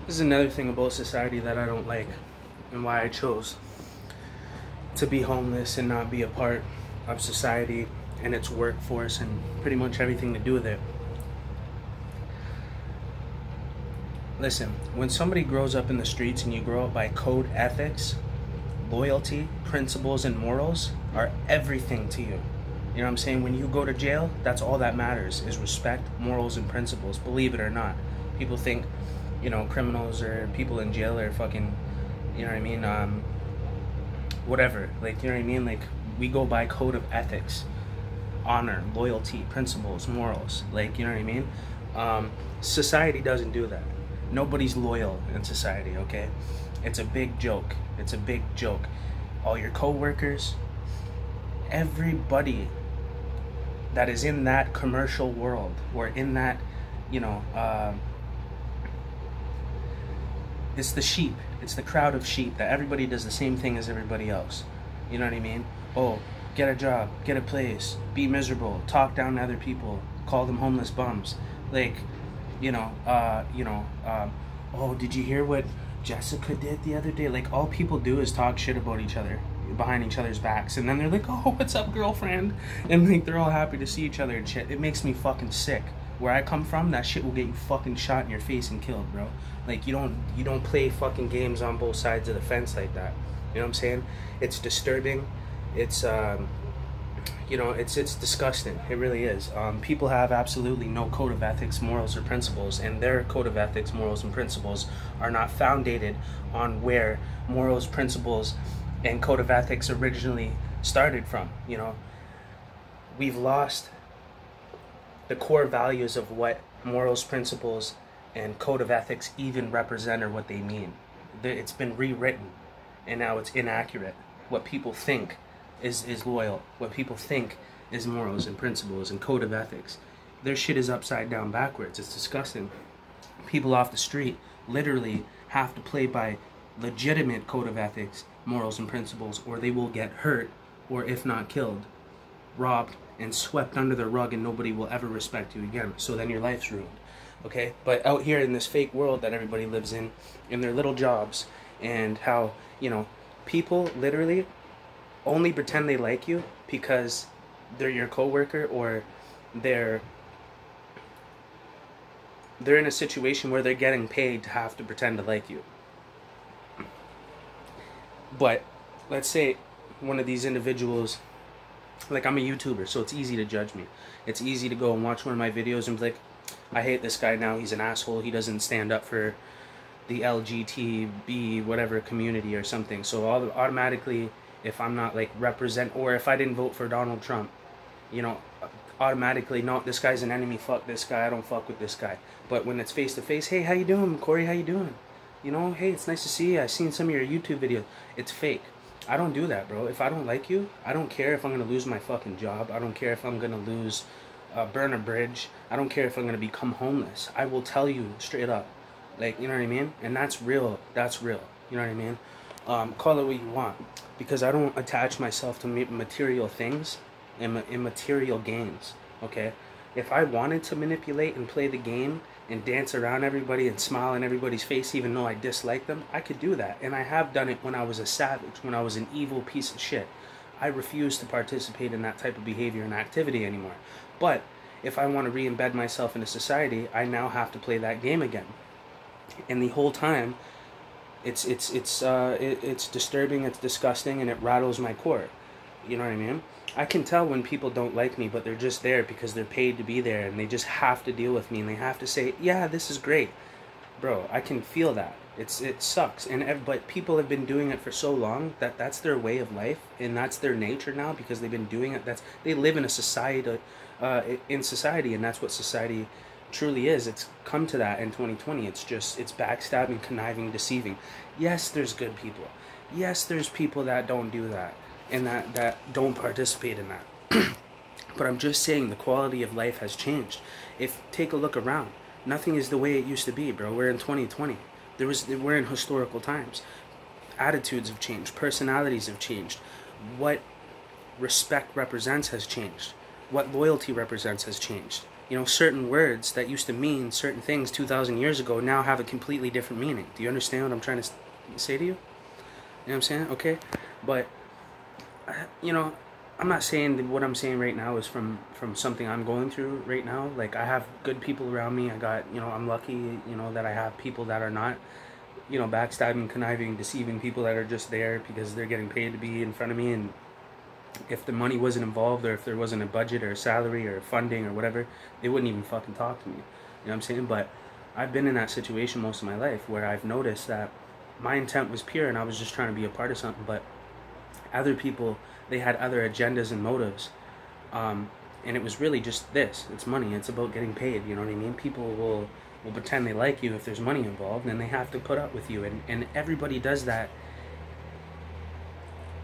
This is another thing about society that I don't like, and why I chose to be homeless and not be a part of society and its workforce and pretty much everything to do with it. Listen, when somebody grows up in the streets and you grow up by code, ethics, loyalty, principles, and morals are everything to you. You know what I'm saying? When you go to jail, that's all that matters is respect, morals, and principles. Believe it or not. People think, criminals or people in jail are fucking, you know what I mean? Whatever. Like, you know what I mean? Like, we go by code of ethics, honor, loyalty, principles, morals. Like, you know what I mean? Society doesn't do that. Nobody's loyal in society, okay? It's a big joke. It's a big joke. All your co-workers, everybody that is in that commercial world or in that, it's the sheep. It's the crowd of sheep that everybody does the same thing as everybody else. You know what I mean? Oh, get a job, get a place, be miserable, talk down to other people, call them homeless bums. Like, oh, did you hear what Jessica did the other day? Like, all people do is talk shit about each other behind each other's backs, and then they're like, oh, what's up, girlfriend? And like, they're all happy to see each other and shit. It makes me fucking sick. Where I come from, that shit will get you fucking shot in your face and killed, bro. Like, you don't play fucking games on both sides of the fence like that. You know what I'm saying? It's disturbing. It's it's disgusting. It really is. People have absolutely no code of ethics, morals, or principles, and their code of ethics, morals, and principles are not founded on where morals, principles, and code of ethics originally started from. We've lost the core values of what morals, principles, and code of ethics even represent or what they mean. It's been rewritten, and now it's inaccurate. What people think is loyal. What people think is morals and principles and code of ethics. Their shit is upside down backwards. It's disgusting. People off the street literally have to play by legitimate code of ethics, morals, and principles, or they will get hurt, or if not killed, robbed, and swept under the rug, and nobody will ever respect you again. So then your life's ruined. Okay? But out here in this fake world that everybody lives in their little jobs, and how, people literally only pretend they like you because they're your coworker, or they're in a situation where they're getting paid to have to pretend to like you. But let's say one of these individuals, like, I'm a YouTuber, so it's easy to judge me. It's easy to go and watch one of my videos and be like, I hate this guy now, he's an asshole, he doesn't stand up for the LGTB whatever community or something. So automatically, if I'm not like or if I didn't vote for Donald Trump, automatically, no, this guy's an enemy, fuck this guy, I don't fuck with this guy. But when it's face to face, hey, how you doing, Corey, how you doing? Hey, it's nice to see you, I've seen some of your YouTube videos. It's fake. I don't do that, bro. If I don't like you, I don't care if I'm gonna lose my fucking job. I don't care if I'm gonna burn a bridge. I don't care if I'm gonna become homeless. I will tell you straight up. Like, you know what I mean? And that's real. That's real. You know what I mean? Call it what you want. Because I don't attach myself to material things and immaterial gains. Okay? If I wanted to manipulate and play the game and dance around everybody and smile in everybody's face even though I dislike them, I could do that. And I have done it when I was a savage, when I was an evil piece of shit. I refuse to participate in that type of behavior and activity anymore. But if I want to re-embed myself into society, I now have to play that game again. And the whole time, it's disturbing, it's disgusting, and it rattles my core. You know what I mean? I can tell when people don't like me, but they're just there because they're paid to be there, and they just have to deal with me, and they have to say, yeah, this is great. Bro, I can feel that. It sucks. But people have been doing it for so long that that's their way of life, and that's their nature now because they've been doing it. They live in a society, and that's what society truly is. It's come to that in 2020. It's backstabbing, conniving, deceiving. Yes, there's good people. Yes, there's people that don't do that and that don't participate in that. But I'm just saying the quality of life has changed. Take a look around. Nothing is the way it used to be, bro. We're in 2020. We're in historical times. Attitudes have changed. Personalities have changed. What respect represents has changed. What loyalty represents has changed. You know, certain words that used to mean certain things 2,000 years ago now have a completely different meaning. Do you understand what I'm trying to say to you? You know what I'm saying? Okay? But, you know, I'm not saying that what I'm saying right now is from something I'm going through right now. Like, I have good people around me. I got, you know, I'm lucky, you know, that I have people that are not, you know, backstabbing, conniving, deceiving, people that are just there because they're getting paid to be in front of me. And if the money wasn't involved, or if there wasn't a budget or a salary or funding or whatever, they wouldn't even fucking talk to me. You know what I'm saying? But I've been in that situation most of my life where I've noticed that my intent was pure and I was just trying to be a part of something, but other people, they had other agendas and motives. And it was really just this. It's money. It's about getting paid. You know what I mean? People will pretend they like you if there's money involved, and they have to put up with you. And everybody does that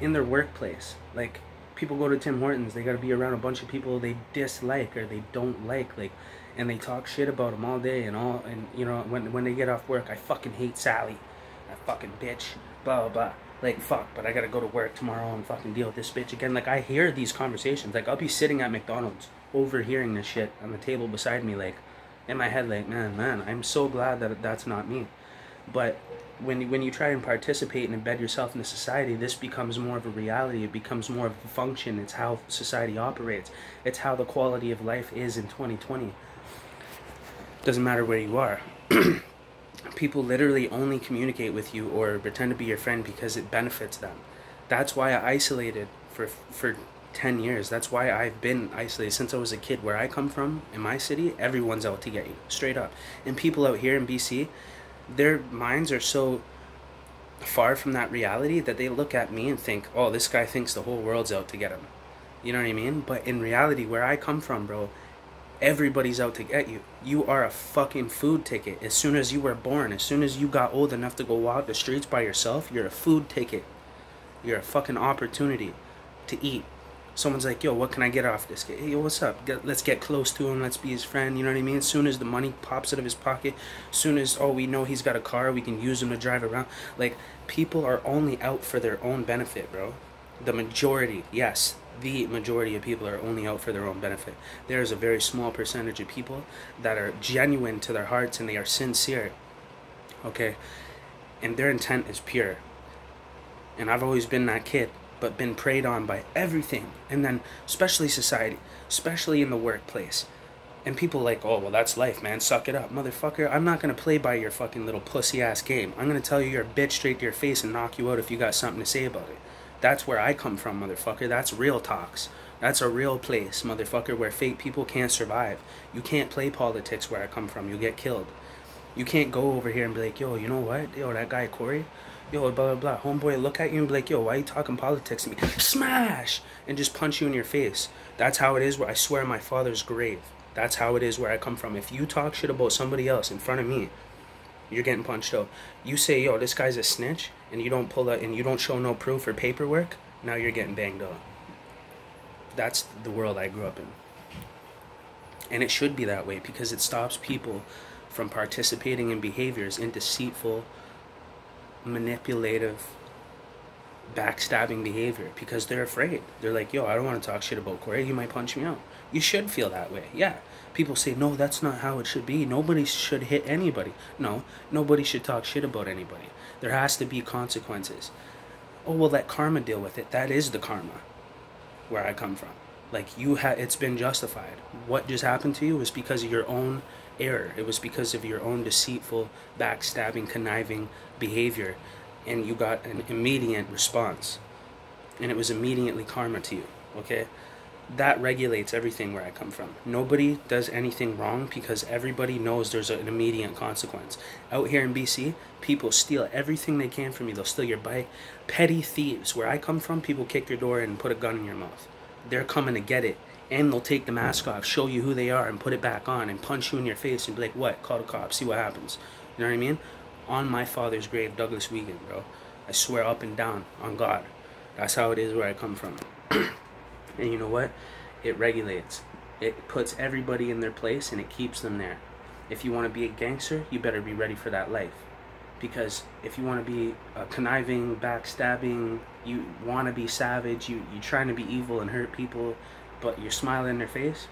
in their workplace. Like, people go to Tim Hortons, they got to be around a bunch of people they dislike or they don't like, and they talk shit about them all day and you know, when they get off work, I fucking hate Sally, that fucking bitch, blah blah blah. Like, fuck, but I gotta go to work tomorrow and fucking deal with this bitch again. Like, I hear these conversations. Like, I'll be sitting at McDonald's overhearing this shit on the table beside me, like, in my head, like, man, I'm so glad that that's not me. But when you try and participate and embed yourself into society, this becomes more of a reality. It becomes more of a function. It's how society operates. It's how the quality of life is in 2020. Doesn't matter where you are. People literally only communicate with you or pretend to be your friend because it benefits them. That's why I isolated for 10 years. That's why I've been isolated since I was a kid. Where I come from, in my city, everyone's out to get you, straight up. And people out here in BC, their minds are so far from that reality that they look at me and think, oh, this guy thinks the whole world's out to get him. You know what I mean? But in reality, where I come from, bro, everybody's out to get you. You are a fucking food ticket. As soon as you were born, as soon as you got old enough to go walk the streets by yourself, you're a food ticket. You're a fucking opportunity to eat. Someone's like, yo, what can I get off this guy? Hey, yo, what's up? Let's get close to him. Let's be his friend. You know what I mean? As soon as the money pops out of his pocket, as soon as, oh, we know he's got a car, we can use him to drive around. Like, people are only out for their own benefit, bro. The majority, yes, the majority of people are only out for their own benefit. There's a very small percentage of people that are genuine to their hearts and they are sincere, okay? And their intent is pure. And I've always been that kid, but been preyed on by everything. And then especially society, especially in the workplace. And people like, oh, well, that's life, man. Suck it up. Motherfucker, I'm not going to play by your fucking little pussy-ass game. I'm going to tell you you're a bitch straight to your face and knock you out if you got something to say about it. That's where I come from, motherfucker. That's real talks. That's a real place, motherfucker, where fake people can't survive. You can't play politics where I come from. You'll get killed. You can't go over here and be like, yo, you know what? Yo, that guy Corey, yo, blah, blah, blah. Homeboy, look at you and be like, yo, why are you talking politics to me? Smash! And just punch you in your face. That's how it is where I swear my father's grave. That's how it is where I come from. If you talk shit about somebody else in front of me, you're getting punched out. You say, yo, this guy's a snitch, and you don't pull out and you don't show no proof or paperwork, now you're getting banged out. That's the world I grew up in. And it should be that way because it stops people from participating in behaviors, in deceitful, manipulative, backstabbing behavior because they're afraid. They're like, yo, I don't want to talk shit about Corey. He might punch me out. You should feel that way. Yeah. People say, no, that's not how it should be. Nobody should hit anybody. No, nobody should talk shit about anybody. There has to be consequences. Oh, well, let karma deal with it. That is the karma where I come from. Like, it's been justified. What just happened to you was because of your own error. It was because of your own deceitful, backstabbing, conniving behavior. And you got an immediate response. And it was immediately karma to you, okay? That regulates everything where I come from. Nobody does anything wrong because everybody knows there's an immediate consequence. Out here in BC, people steal everything they can from you. They'll steal your bike. Petty thieves. Where I come from, people kick your door and put a gun in your mouth. They're coming to get it. And they'll take the mask off, show you who they are, and put it back on, and punch you in your face and be like, what? Call the cops, see what happens. You know what I mean? On my father's grave, Douglas Wegan, bro. I swear up and down, on God. That's how it is where I come from. And you know what? It regulates. It puts everybody in their place and it keeps them there. If you want to be a gangster, you better be ready for that life. Because if you want to be conniving, backstabbing, you want to be savage, you're trying to be evil and hurt people, but you're smiling in their face,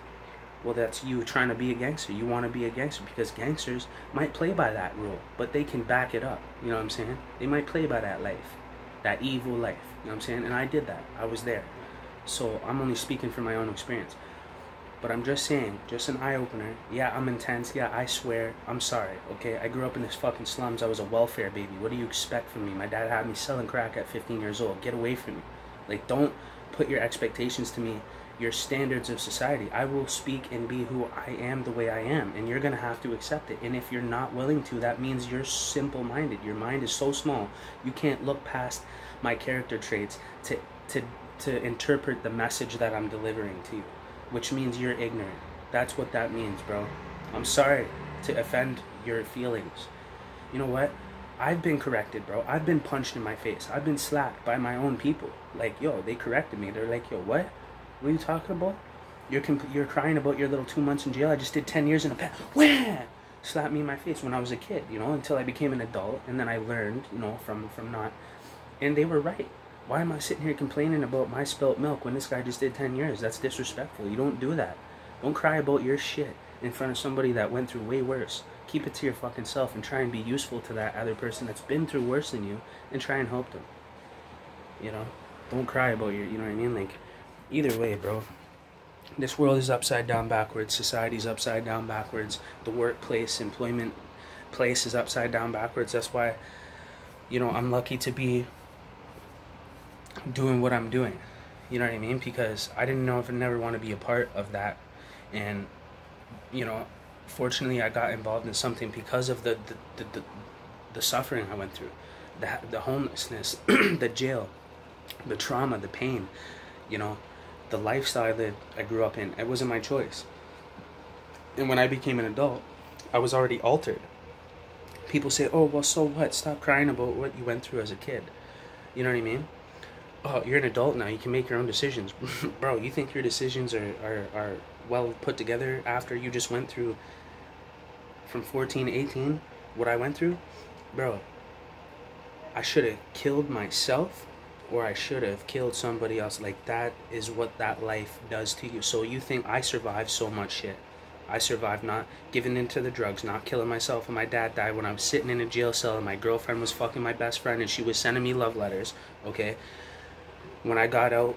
Well, that's you trying to be a gangster. You want to be a gangster because gangsters might play by that rule, but they can back it up. You know what I'm saying? They might play by that life, that evil life. You know what I'm saying? And I did that. I was there. So I'm only speaking from my own experience. But I'm just saying, just an eye-opener. Yeah, I'm intense. Yeah, I swear. I'm sorry, okay? I grew up in this fucking slums. I was a welfare baby. What do you expect from me? My dad had me selling crack at 15 years old. Get away from me. Like, don't put your expectations to me, your standards of society. I will speak and be who I am the way I am, and you're going to have to accept it. And if you're not willing to, that means you're simple-minded. Your mind is so small, you can't look past my character traits to interpret the message that I'm delivering to you. Which means you're ignorant. That's what that means, bro. I'm sorry to offend your feelings. You know what? I've been corrected, bro. I've been punched in my face. I've been slapped by my own people. Like, yo, they corrected me. They're like, yo, what? What are you talking about? You're crying about your little 2 months in jail. I just did 10 years in a pen. Wham! Slapped me in my face when I was a kid, you know, until I became an adult. And then I learned, you know, from not. And they were right. Why am I sitting here complaining about my spilt milk when this guy just did 10 years? That's disrespectful. You don't do that. Don't cry about your shit in front of somebody that went through way worse. Keep it to your fucking self and try and be useful to that other person that's been through worse than you and try and help them. You know? Don't cry about your, you know what I mean? Like, either way, bro. This world is upside down backwards. Society's upside down backwards. The workplace, employment place is upside down backwards. That's why, you know, I'm lucky to be doing what I'm doing, you know what I mean? Because I didn't know if I never want to be a part of that, and you know, fortunately, I got involved in something because of the suffering I went through, the homelessness, the jail, the trauma, the pain, you know, the lifestyle that I grew up in. It wasn't my choice, and when I became an adult, I was already altered. People say, "Oh, well, so what? Stop crying about what you went through as a kid." You know what I mean? Oh, you're an adult now, you can make your own decisions. Bro, you think your decisions are well put together after you just went through from 14 to 18 what I went through? Bro, I should have killed myself or I should have killed somebody else. Like, that is what that life does to you. So you think I survived so much shit. I survived not giving into the drugs, not killing myself, and my dad died when I was sitting in a jail cell and my girlfriend was fucking my best friend and she was sending me love letters, okay? When I got out,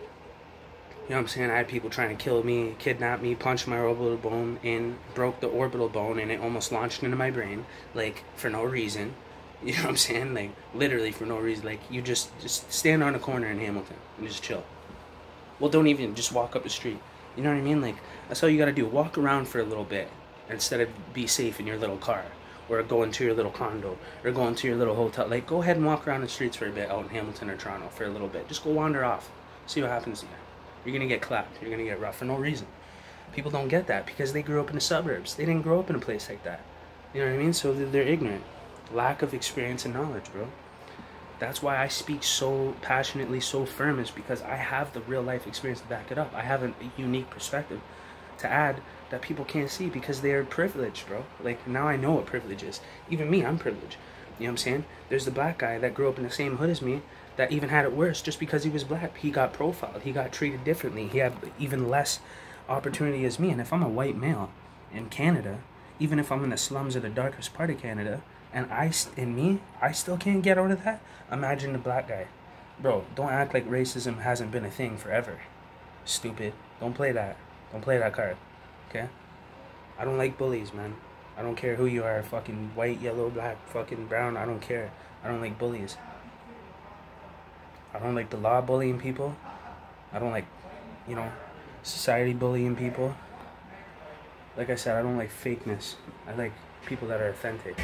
you know what I'm saying, I had people trying to kill me, kidnap me, punch my orbital bone in, broke the orbital bone, and it almost launched into my brain, like, for no reason. You know what I'm saying? Like, literally for no reason. Like, you just stand on a corner in Hamilton and just chill. Well, don't even just walk up the street. You know what I mean? Like, that's all you gotta do. Walk around for a little bit instead of be safe in your little car, or go into your little condo, or go into your little hotel. Like, go ahead and walk around the streets for a bit out in Hamilton or Toronto for a little bit. Just go wander off. See what happens to you. You're gonna get clapped. You're gonna get rough for no reason. People don't get that because they grew up in the suburbs. They didn't grow up in a place like that. You know what I mean? So they're ignorant. Lack of experience and knowledge, bro. That's why I speak so passionately, so firm, is because I have the real life experience to back it up. I have a unique perspective to add that people can't see because they are privileged, bro. Like, now I know what privilege is. Even me, I'm privileged. You know what I'm saying? There's the black guy that grew up in the same hood as me that even had it worse just because he was black. He got profiled. He got treated differently. He had even less opportunity as me. And if I'm a white male in Canada, even if I'm in the slums of the darkest part of Canada, and I still can't get out of that, imagine the black guy. Bro, don't act like racism hasn't been a thing forever. Stupid. Don't play that. Don't play that card. Okay? I don't like bullies, man. I don't care who you are. Fucking white, yellow, black, fucking brown. I don't care. I don't like bullies. I don't like the law bullying people. I don't like, you know, society bullying people. Like I said, I don't like fakeness. I like people that are authentic.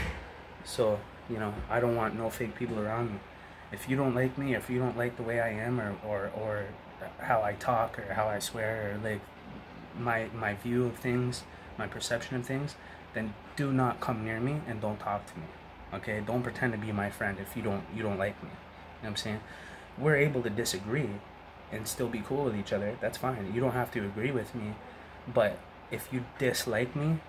So, you know, I don't want no fake people around me. If you don't like me, if you don't like the way I am, or how I talk, or how I swear, or like my view of things, my perception of things, then do not come near me and don't talk to me. Okay? Don't pretend to be my friend if you don't like me. You know what I'm saying? We're able to disagree and still be cool with each other. That's fine. You don't have to agree with me. But if you dislike me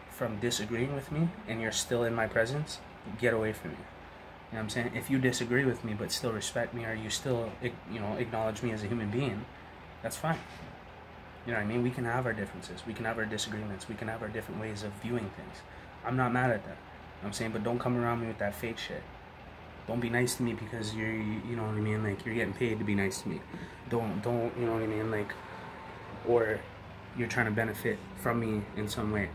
from disagreeing with me and you're still in my presence, get away from me. You know what I'm saying? If you disagree with me but still respect me, or you still, you know, acknowledge me as a human being, that's fine. You know You know what I mean? We can have our differences. We can have our disagreements. We can have our different ways of viewing things. I'm not mad at that. You know what I'm saying? But don't come around me with that fake shit. Don't be nice to me because you know what I mean? Like, you're getting paid to be nice to me. Don't, you know what I mean? Like, or you're trying to benefit from me in some way.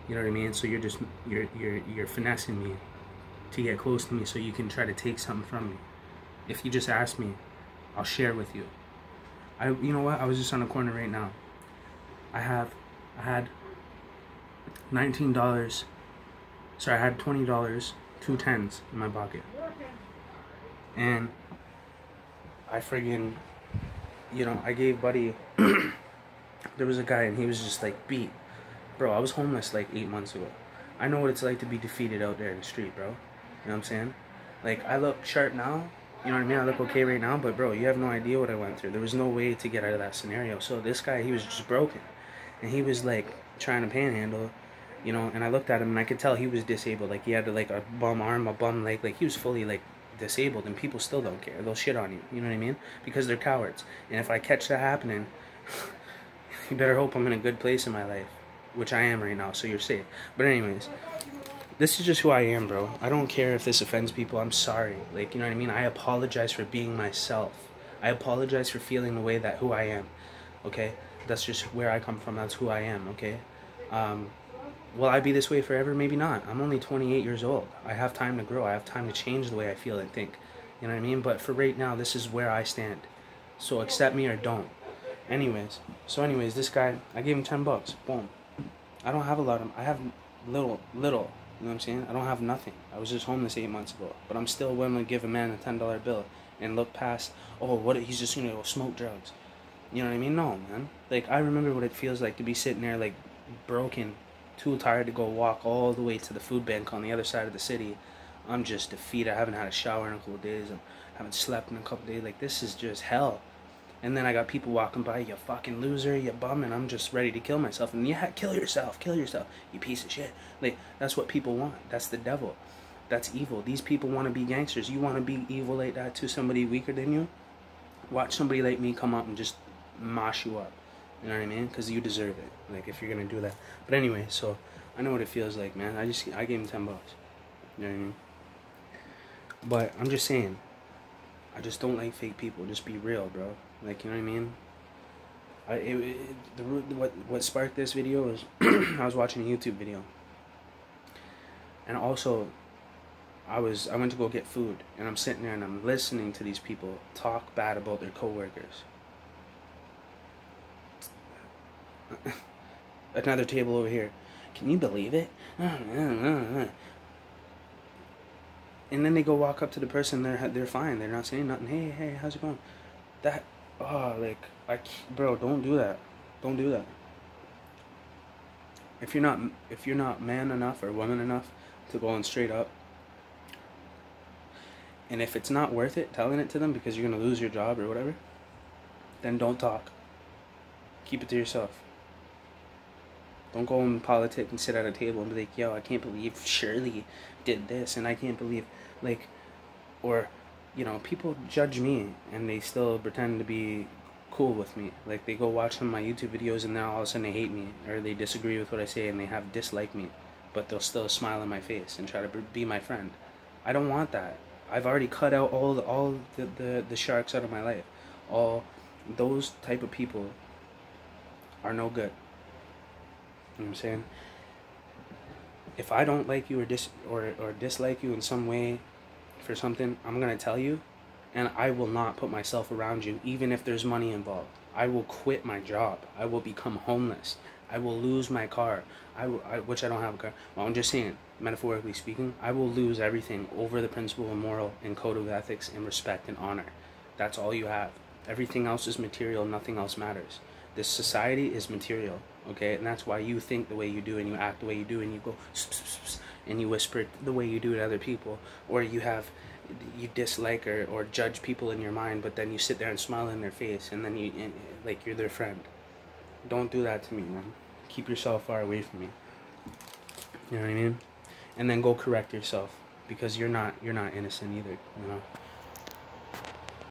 You know what I mean? So you're finessing me to get close to me so you can try to take something from me. If you just ask me, I'll share with you. You know what? I was just on a corner right now. I had $19. Sorry, I had $20, 2 tens in my pocket. And I friggin', you know, I gave Buddy, there was a guy and he was just like beat. Bro, I was homeless like 8 months ago. I know what it's like to be defeated out there in the street, bro. You know what I'm saying? Like, I look sharp now. You know what I mean? I look okay right now, but bro, you have no idea what I went through. There was no way to get out of that scenario. So this guy, he was just broken. And he was like trying to panhandle, you know, and I looked at him and I could tell he was disabled. Like, he had like a bum arm, a bum leg. Like, he was fully like disabled, and people still don't care. They'll shit on you. You know what I mean? Because they're cowards. And if I catch that happening, you better hope I'm in a good place in my life, which I am right now, so you're safe. But anyways, this is just who I am, bro. I don't care if this offends people. I'm sorry. Like, you know what I mean? I apologize for being myself. I apologize for feeling the way that who I am. Okay? That's just where I come from. That's who I am, okay? Will I be this way forever? Maybe not. I'm only 28 years old. I have time to grow. I have time to change the way I feel and think. You know what I mean? But for right now, this is where I stand. So accept me or don't. Anyways, this guy, I gave him $10. Boom. I don't have a lot of, I have little. You know what I'm saying? I don't have nothing. I was just homeless 8 months ago. But I'm still willing to give a man a $10 bill and look past, oh, what, he's just gonna go smoke drugs. You know what I mean? No, man. Like, I remember what it feels like to be sitting there, like, broken, too tired to go walk all the way to the food bank on the other side of the city. I'm just defeated. I haven't had a shower in a couple of days. I haven't slept in a couple of days. Like, this is just hell. And then I got people walking by, you fucking loser, you bum, and I'm just ready to kill myself. And yeah, kill yourself, you piece of shit. Like, that's what people want. That's the devil. That's evil. These people want to be gangsters. You want to be evil like that to somebody weaker than you? Watch somebody like me come up and just mosh you up. You know what I mean? Because you deserve it. Like, if you're going to do that. But anyway, so I know what it feels like, man. I gave him $10. You know what I mean? But I'm just saying, I just don't like fake people. Just be real, bro. Like, you know what I mean? What sparked this video was I was watching a YouTube video, and also I went to go get food, and I'm sitting there and I'm listening to these people talk bad about their coworkers. Another table over here. Can you believe it? And then they go walk up to the person. They're fine. They're not saying nothing. Hey, how's it going? That. Oh, like, bro, don't do that. Don't do that. If you're not man enough or woman enough to go on straight up, and if it's not worth it telling it to them because you're gonna lose your job or whatever, then don't talk. Keep it to yourself. Don't go in politics and sit at a table and be like, yo, I can't believe Shirley did this, and I can't believe, like, or, you know, people judge me and they still pretend to be cool with me. Like, they go watch some of my YouTube videos and now all of a sudden they hate me, or they disagree with what I say and they have dislike me, but they'll still smile in my face and try to be my friend. I don't want that. I've already cut out all the sharks out of my life. All those type of people are no good. You know what I'm saying? If I don't like you or dislike you in some way for something, I'm going to tell you, and I will not put myself around you, even if there's money involved. I will quit my job. I will become homeless. I will lose my car, which I don't have a car. Well, I'm just saying, metaphorically speaking, I will lose everything over the principle of moral and code of ethics and respect and honor. That's all you have. Everything else is material. Nothing else matters. This society is material, okay? And that's why you think the way you do and you act the way you do and you go and you whisper the way you do to other people, or you dislike or judge people in your mind, but then you sit there and smile in their face and then like you're their friend. Don't do that to me, man. Keep yourself far away from me. You know what I mean? And then go correct yourself, because you're not innocent either, you know?